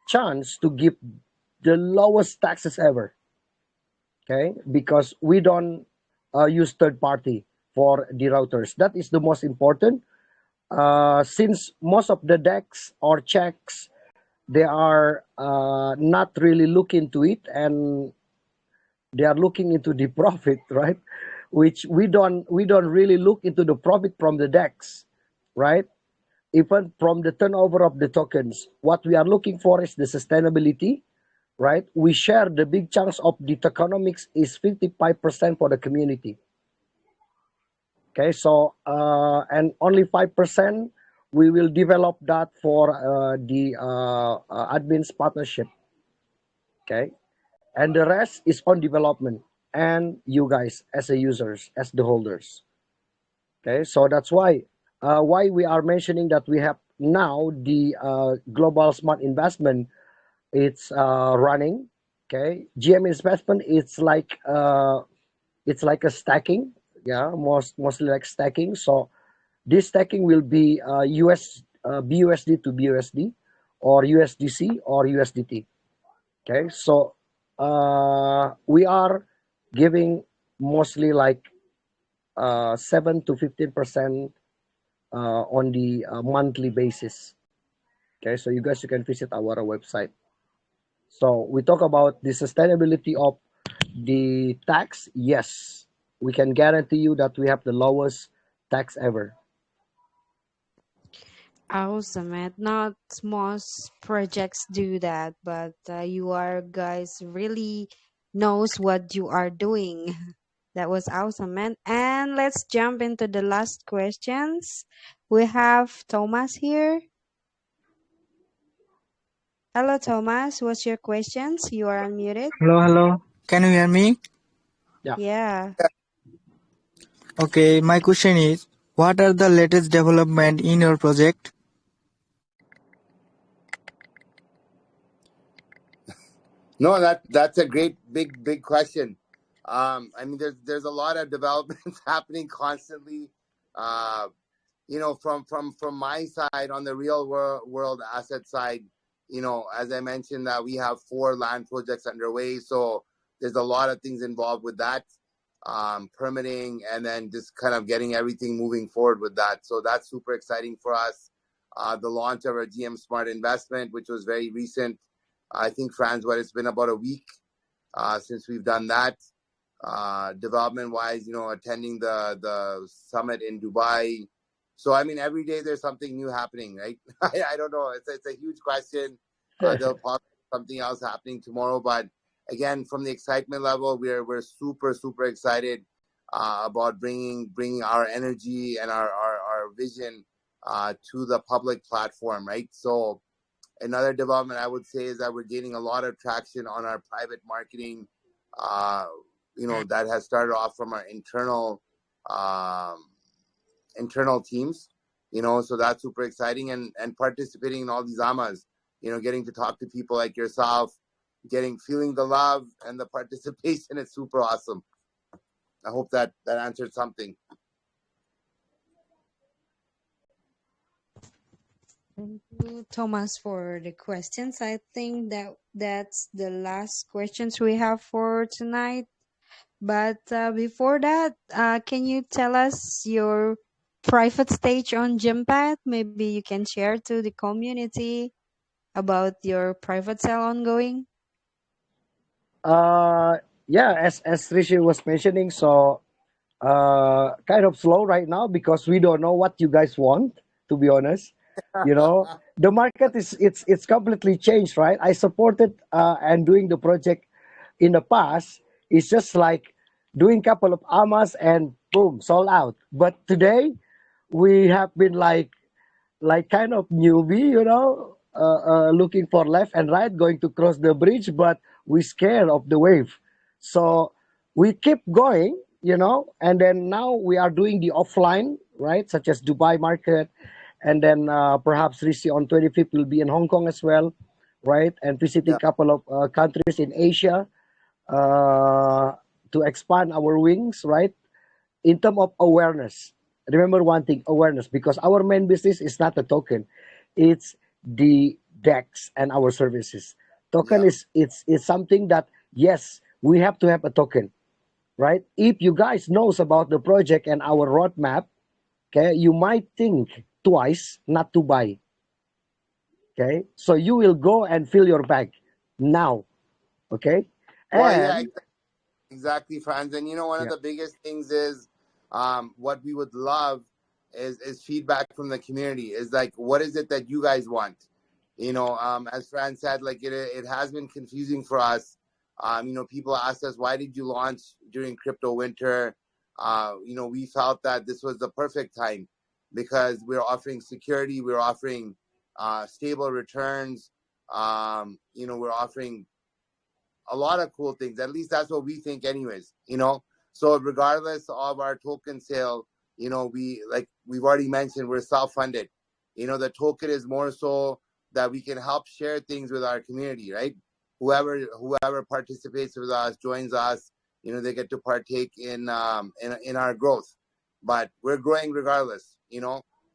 Speaker 2: chance to give the lowest taxes ever, okay? Because we don't use third party for the routers. That is the most important. Since most of the decks or checks, they are not really looking to it, and they are looking into the profit, right? Which we don't really look into the profit from the decks, right? Even from the turnover of the tokens, what we are looking for is the sustainability, right? We share the big chunks of the tokenomics is 55% for the community. Okay, so and only 5% we will develop that for the admins partnership. Okay, and the rest is on development and you guys as the users, as the holders. Okay, so that's why we are mentioning that we have now the global smart investment. It's running. Okay, GM investment. It's like a stacking. Yeah, mostly like stacking. So this stacking will be BUSD to BUSD, or USDC or USDT. Okay, so we are giving mostly like 7 to 15% on the monthly basis. Okay, so you can visit our website. So we talk about the sustainability of the tax. Yes, we can guarantee you that we have the lowest tax ever.
Speaker 1: Awesome, man. Not most projects do that, but you are guys really knows what you are doing. That was awesome, man. And let's jump into the last questions. We have Thomas here. Hello, Thomas. What's your questions? You are unmuted.
Speaker 8: Hello, hello. Can you hear me?
Speaker 2: Yeah.
Speaker 1: Yeah.
Speaker 8: Okay, my question is, what are the latest development in your project?
Speaker 3: No, that's a great big question. I mean, there's a lot of developments happening constantly. Uh, from my side on the real world asset side, as I mentioned, that we have 4 land projects underway. So there's a lot of things involved with that, permitting, and then just kind of getting everything moving forward with that. So that's super exciting for us. The launch of our GM Smart investment, which was very recent. I think, Franz, it's been about a week since we've done that. Development wise, attending the summit in Dubai. So I mean, every day there's something new happening, right? I don't know. It's a huge question. There'll probably be something else happening tomorrow, but again, from the excitement level, we're super excited about bringing our energy and our vision to the public platform, right? So another development I would say is that we're gaining a lot of traction on our private marketing. Uh, that has started off from our um, internal teams. So that's super exciting, and participating in all these amas. Getting to talk to people like yourself, feeling the love and the participation is super awesome. I hope that answered something.
Speaker 1: Thank you, Thomas, for the questions. I think that's the last questions we have for tonight. But before that, can you tell us your private stage on Gympath? Maybe you can share to the community about your private sale ongoing.
Speaker 2: Uh, yeah, as Rishi was mentioning, so kind of slow right now because we don't know what you guys want, to be honest. The market is it's completely changed, right? I supported and doing the project in the past. It's just like doing couple of amas and boom, sold out. But today we have been like kind of newbie, looking for left and right, going to cross the bridge, but we scared of the wave. So we keep going, and then now we are doing the offline, right, such as Dubai market, and then perhaps Rishi on 25th will be in Hong Kong as well, right, and visiting
Speaker 3: Yeah,
Speaker 2: couple of countries in Asia uh, to expand our wings, right, in terms of awareness. Remember one thing, awareness, because our main business is not the token, it's the DEX and our services. Token
Speaker 3: yeah,
Speaker 2: is it's something that yes, we have to have a token, right? If you guys knows about the project and our roadmap, okay, you might think twice not to buy. Okay, so you will go and fill your bag now. Okay,
Speaker 3: well, yeah,
Speaker 2: and
Speaker 3: exactly, Franz. And one of
Speaker 2: yeah,
Speaker 3: the biggest things is, what we would love is feedback from the community. Is like, what is it that you guys want? As Franz said, like it has been confusing for us. People asked us, why did you launch during crypto winter? We felt that this was the perfect time because we're offering security, we're offering stable returns. We're offering a lot of cool things. At least that's what we think, anyways. So regardless of our token sale, we've already mentioned, we're self-funded. The token is more so that we can help share things with our community, right? Whoever participates with us, joins us, they get to partake in our growth. But we're growing regardless.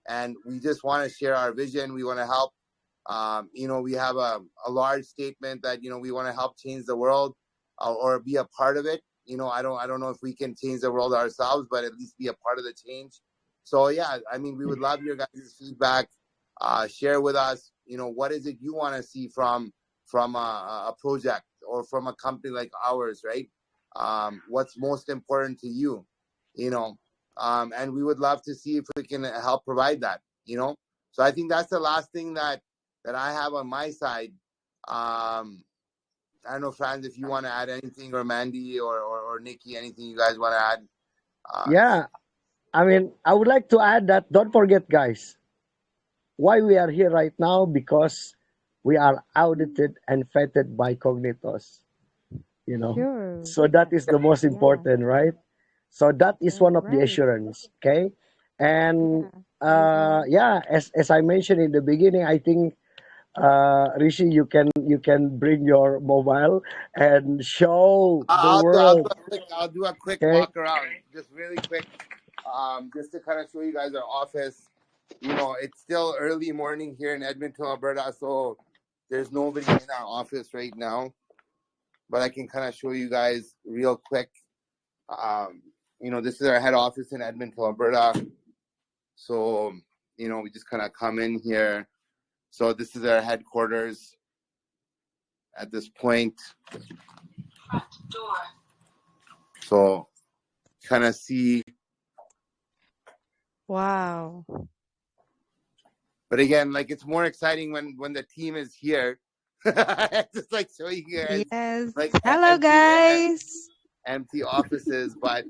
Speaker 3: And we just want to share our vision. We want to help. We have a large statement that we want to help change the world, or be a part of it. I don't know if we can change the world ourselves, but at least be a part of the change. So yeah, I mean, we would love your guys' feedback. Share with us, what is it you want to see from a project or from a company like ours, right? What's most important to you, you know? And we would love to see if we can help provide that. So I think that's the last thing that I have on my side. Um, I don't know, Franz, if you want to add anything, or Mandy, or Nikki, anything you guys want to add.
Speaker 2: Yeah, I mean, I would like to add that don't forget, guys, why we are here right now, because we are audited and vetted by Cognitos, you know.
Speaker 1: Sure.
Speaker 2: So that is the most
Speaker 1: Yeah.
Speaker 2: important, right? So that is
Speaker 1: That's
Speaker 2: one of the
Speaker 1: right.
Speaker 2: assurance, okay? And
Speaker 1: Yeah. I agree.
Speaker 2: yeah, as I mentioned in the beginning, I think Rishi, you can bring your mobile and show the world,
Speaker 3: I'll do a quick
Speaker 2: okay?
Speaker 3: walk around, just really quick, just to kind of show you guys our office. You know, it's still early morning here in Edmonton, Alberta, so there's nobody in our office right now. But I can kind of show you guys real quick. You know, this is our head office in Edmonton, Alberta. So, you know, we just kind of come in here. So this is our headquarters at this point. So kind of see.
Speaker 1: Wow.
Speaker 3: But again, like, it's more exciting when the team is here. Just like showing you guys
Speaker 1: Yes.
Speaker 3: like
Speaker 1: Hello, guys.
Speaker 3: empty offices. But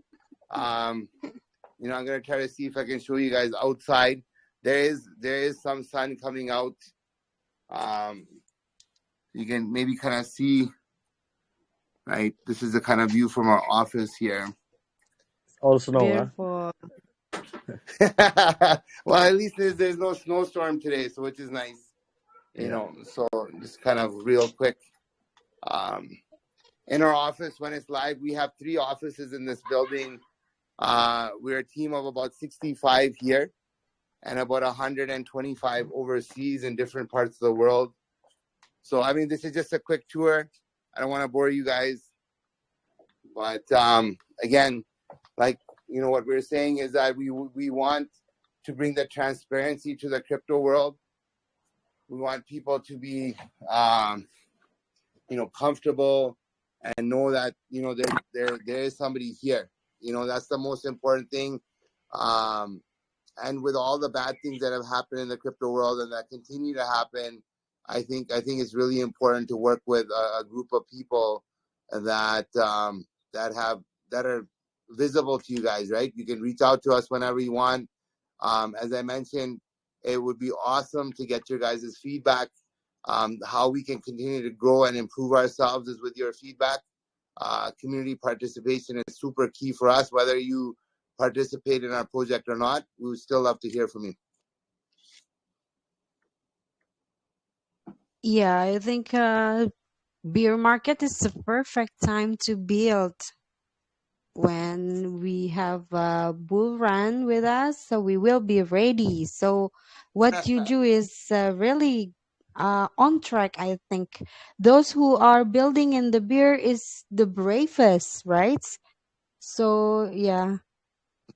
Speaker 3: you know, I'm gonna try to see if I can show you guys outside. There is some sun coming out. You can maybe kind of see, right? This is the kind of view from our office here.
Speaker 2: All snow, huh?
Speaker 1: Beautiful.
Speaker 3: Well, at least there's no snowstorm today, so which is nice. You
Speaker 2: Yeah.
Speaker 3: know, so just kind of real quick. In our office, when it's live, we have 3 offices in this building. We're a team of about 65 here and about 125 overseas in different parts of the world. So, I mean, this is just a quick tour. I don't want to bore you guys. But again, like, you know, what we're saying is that we want to bring the transparency to the crypto world. We want people to be, you know, comfortable and know that, you know, there is somebody here. You know, that's the most important thing. And with all the bad things that have happened in the crypto world and that continue to happen, I think it's really important to work with a group of people that that are visible to you guys, right? You can reach out to us whenever you want. As I mentioned, it would be awesome to get your guys' feedback. How we can continue to grow and improve ourselves is with your feedback. Community participation is super key for us. Whether you participate in our project or not, we would still love to hear from you.
Speaker 1: Yeah, I think beer market is the perfect time to build when we have a bull run with us, so we will be ready. So what you do is really on track. I think those who are building in the beer is the bravest, right? So yeah,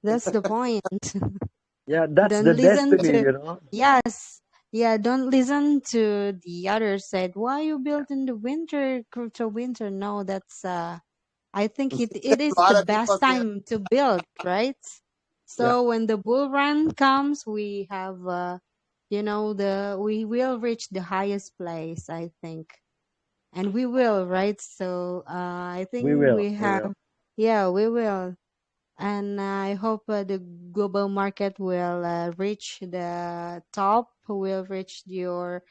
Speaker 1: that's the point.
Speaker 2: Yeah, that's
Speaker 1: Don't
Speaker 2: the
Speaker 1: listen
Speaker 2: destiny,
Speaker 1: to,
Speaker 2: you know.
Speaker 1: yes, yeah, don't listen to the other side. Why you build in the winter, crypto winter? No, that's I think it is
Speaker 3: A
Speaker 1: the
Speaker 3: lot of people
Speaker 1: best
Speaker 3: say that.
Speaker 1: time to build, right?
Speaker 2: Yeah,
Speaker 1: So when the bull run comes, we have you know, we will reach the highest place, I think. And we will, right? So I
Speaker 2: we
Speaker 1: think
Speaker 2: will.
Speaker 1: we
Speaker 2: We will.
Speaker 1: have, yeah, we will. And I hope the global market will reach the top, will reach your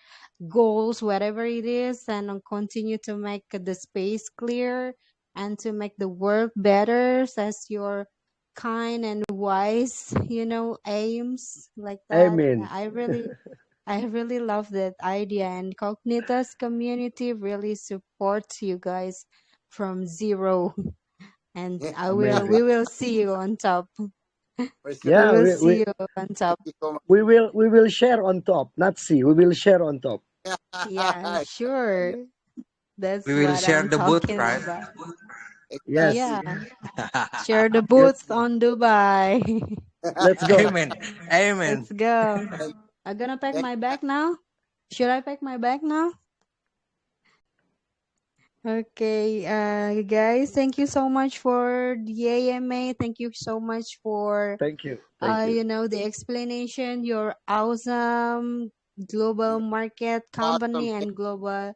Speaker 1: goals, whatever it is, and continue to make the space clear and to make the world better as your kind and wise, you know, aims like that.
Speaker 2: Amen.
Speaker 1: I really love that idea, and Cognitas community really supports you guys from zero. And
Speaker 2: Amazing.
Speaker 1: we will see you on top.
Speaker 3: We're
Speaker 1: We
Speaker 2: Yeah,
Speaker 3: super
Speaker 1: will
Speaker 2: we,
Speaker 1: see
Speaker 2: we
Speaker 1: you on top.
Speaker 3: thank you so much.
Speaker 2: we will share on top, not see. We will share on top.
Speaker 1: Yeah,
Speaker 3: Yeah,
Speaker 1: sure. That's
Speaker 4: We will
Speaker 1: what
Speaker 4: share
Speaker 1: I'm
Speaker 4: the booth,
Speaker 1: talking
Speaker 4: right?
Speaker 1: about.
Speaker 2: Yes.
Speaker 3: exactly.
Speaker 1: Yeah, share the
Speaker 2: Good.
Speaker 1: booth on Dubai.
Speaker 2: Let's go.
Speaker 4: Amen. Amen.
Speaker 1: Let's go.
Speaker 3: And
Speaker 1: I'm gonna pack
Speaker 3: thank
Speaker 1: my bag now. Should I pack my bag now? Okay, guys, thank you so much for the AMA. Thank you so much for
Speaker 2: Thank you. Thank you.
Speaker 1: you know, the explanation. Your awesome global
Speaker 3: you.
Speaker 1: market
Speaker 3: Awesome.
Speaker 1: company
Speaker 3: Thank
Speaker 1: and global,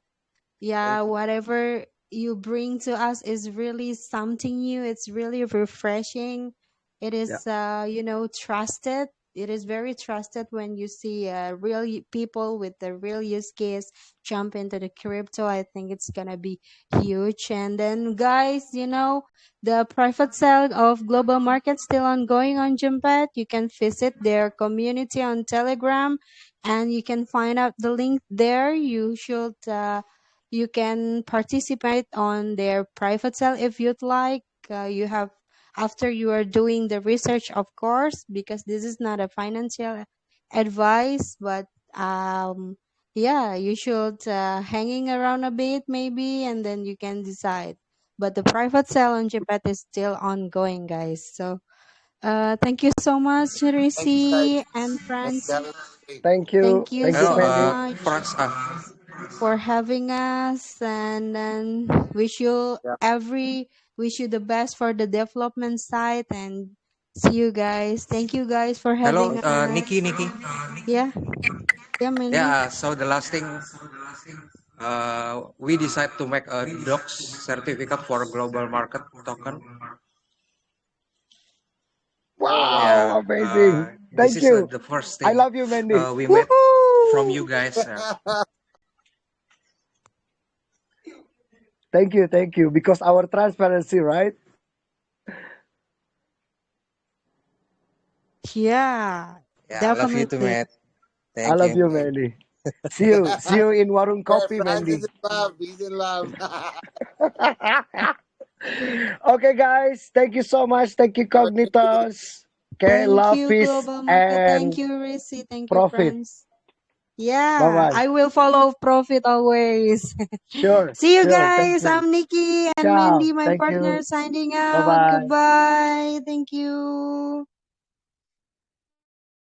Speaker 3: you.
Speaker 1: yeah, whatever you bring to us is really something new. It's really refreshing. It
Speaker 2: Yeah.
Speaker 1: is, trusted. It is very trusted when you see people with the real use case jump into the crypto. I think it's gonna be huge. And then, guys, the private sale of global market still ongoing on Jumpet. You can visit their community on Telegram, and you can find out the link there. You can participate on their private sale if you'd like. You have after you are doing the research, of course, because this is not a financial advice, but yeah, you should hanging around a bit maybe, and then you can decide. But the private sale on Japan is still ongoing, guys. So thank you so much,
Speaker 3: Thank you guys.
Speaker 1: Risi and
Speaker 3: Thank
Speaker 1: friends.
Speaker 3: you. Have a good day.
Speaker 1: Thank you
Speaker 2: Thank you,
Speaker 1: so
Speaker 2: Mandy.
Speaker 1: much
Speaker 4: France.
Speaker 1: for having us, and then
Speaker 3: Yeah.
Speaker 1: wish you the best for the development side, and see you guys. Thank you guys for
Speaker 4: Hello,
Speaker 1: having us.
Speaker 4: Nikki.
Speaker 1: Yeah, yeah, Mandy.
Speaker 4: Yeah. So the last thing, we decide to make a docs certificate for global market token.
Speaker 3: Oh wow.
Speaker 4: Yeah.
Speaker 2: Wow, amazing.
Speaker 4: This
Speaker 2: Thank
Speaker 4: is
Speaker 2: you.
Speaker 4: the first
Speaker 2: I
Speaker 4: thing
Speaker 2: love you, Mandy.
Speaker 4: we made from you
Speaker 1: Woohoo!
Speaker 4: guys.
Speaker 2: Thank you, thank you. Because our transparency, right?
Speaker 1: Yeah,
Speaker 4: Yeah, I love you too,
Speaker 1: definitely.
Speaker 4: mate.
Speaker 2: I
Speaker 4: Thank
Speaker 2: love
Speaker 4: you.
Speaker 2: you, Mandy. See you in Warung
Speaker 3: Yeah,
Speaker 2: Kopi,
Speaker 3: France is
Speaker 2: Mandy.
Speaker 3: in love. He's in love.
Speaker 2: Okay, guys. Thank you so much. Thank you,
Speaker 3: Have a good day.
Speaker 2: Cognitos. Okay,
Speaker 1: Thank
Speaker 2: love,
Speaker 1: you,
Speaker 2: peace,
Speaker 1: Global Market. Thank
Speaker 2: and
Speaker 1: you, Risi. Thank you,
Speaker 2: profit.
Speaker 1: friends.
Speaker 2: Bye
Speaker 1: Yeah,
Speaker 2: bye.
Speaker 1: I will follow Profit always.
Speaker 2: Sure,
Speaker 1: See you
Speaker 2: sure. Thank
Speaker 1: guys.
Speaker 2: you.
Speaker 1: I'm Nikki and
Speaker 2: Ciao.
Speaker 1: Mandy, my
Speaker 2: Thank
Speaker 1: partner,
Speaker 2: you.
Speaker 1: signing
Speaker 2: Bye
Speaker 1: out.
Speaker 2: bye.
Speaker 1: Goodbye. Thank you.